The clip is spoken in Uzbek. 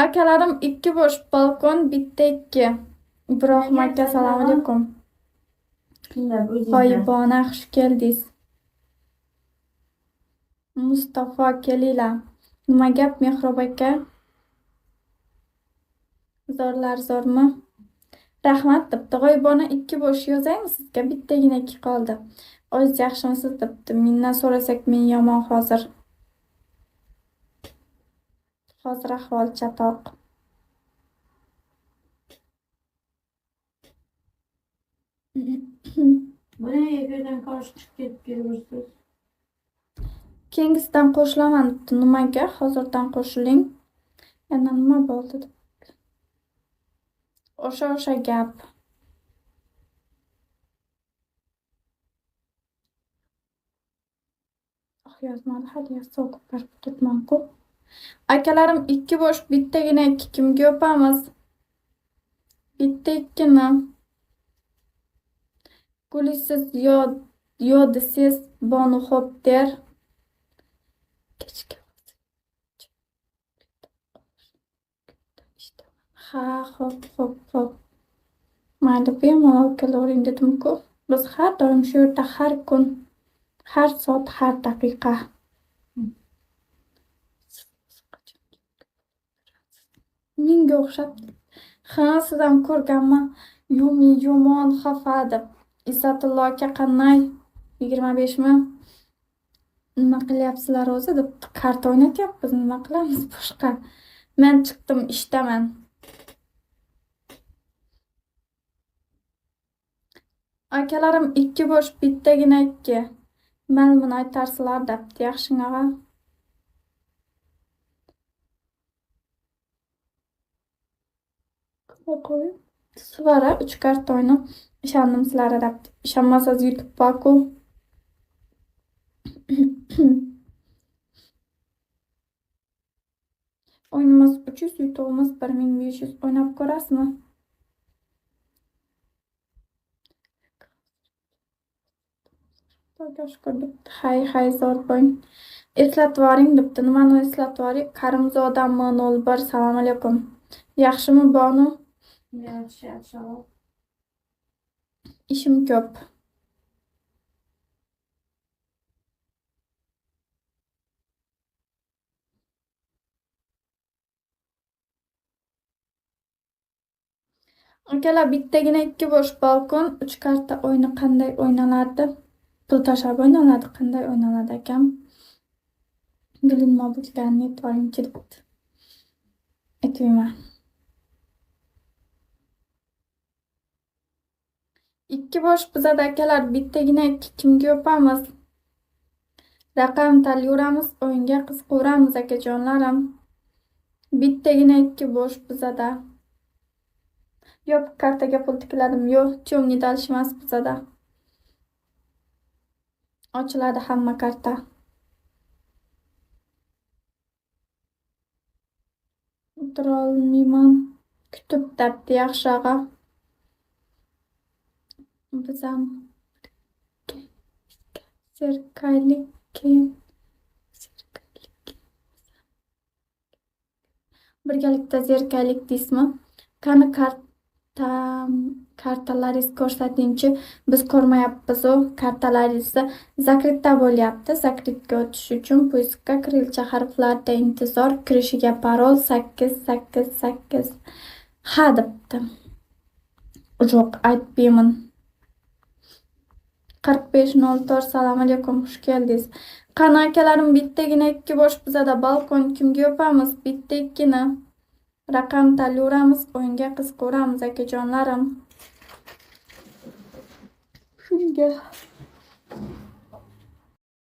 Akalarim ikki bosh balkon, bitta ikki. Ibrohim aka, assalomu alaykum. G'oyibona xush keldingiz. Mustafa kelinglar. Nima gap Mehrob aka? Zo'rlar zo'rmi? Rahmat debdi. G'oyibona ikki bosh yozaymi sizga? Bittagina ikki qoldi. O'zingiz yaxshimisiz debdi. Mendan so'rasak men yomon hozir. Hozir ahvol chatoq. Buni efirdan qarshi chiqib ketib kelursiz. Keyingisidan qo'shilaman debdi. Nimaga? Hozirdan qo'shiling. Yana nima bo'ldi deb. O'sha gap. Yozmadi hali so'kib berib ketman-ku. Akalarim ikki bosh, bittagina ikki. Kimga yopamiz? Bitta ikkini. Gulisiz yo desiz Bonu xo'p der. Ha, xo'p. Mayli, bemalol kelavering dedim-ku. Biz har doim shu yerda, har kun, har soat, har daqiqa. Menga o'xshab. Ha, sizdan ko'rganman. Yumi yomon xafa deb. Izzatullo aka qanday? 25 mi? Nima qilyapsizlar o'zi deb karta o'ynatyapmiz. Nima qilamiz boshqa? Men chiqdim, ishdaman. Akalarim ikki bosh, bittagina ikki. Ma'lumini aytarsizlar debdi. Yaxshing'a. Qo'y. Sizlara 3 karta o'yna. Ishondim sizlarga debdi. Ishonmasangiz YouTube borku. O'yinimiz 300, YouTube'imiz 1500. O'ynab ko'rasizmi? Xudoga debdi. Hay zo'r bo'ling. Eslatib yuboring debdi. Nimani eslatib yuboring? Karimzodam 01. Assalomu alaykum. Yaxshimi Bonu? Yaxshi. Ishim ko'p. Akalar, bittagina ikki bosh balkon, 3 karta o'yini qanday o'ynalardi? Pul tashlab o'ynaladi. Qanday o'ynaladi akam? Bilinma bo'lganini aytvoringchi debdi. Aytmayman. Ikki bosh bizada akalar, bittagina ikki. Kimga yopamiz? Raqam tanlayveramiz, o'yinga qiziqaveramiz akajonlarim. Bittagina ikki bosh bizada. Yo'q, kartaga pul tikladim. Yo'q, temniy dalishmas bizada. Ochiladi hamma karta. O'tira olmayman. Kutib debdi. Yaxshi og'a. Biz ham zerikaylik keyin. Birgalikda zerikaylik deysizmi? Qani kartalaringizni ko'rsatingchi. Biz ko'rmayapmiz-u. Kartalaringizni zakritda bo'lyapti. Zakritga o'tish uchun poyezga kirillcha harflarda intizor, kirishiga parol 888. Ha debdi. Yo'q, aytmayman. 4504. Assalomu alaykum, xush keldingiz. Qani akalarim, bittagina ikki bosh bizada balkon. Kimga yopamiz? Bitta ikkini. Raqam tanlayveramiz, o'yinga qiziqaveramiz akajonlarim. Shunga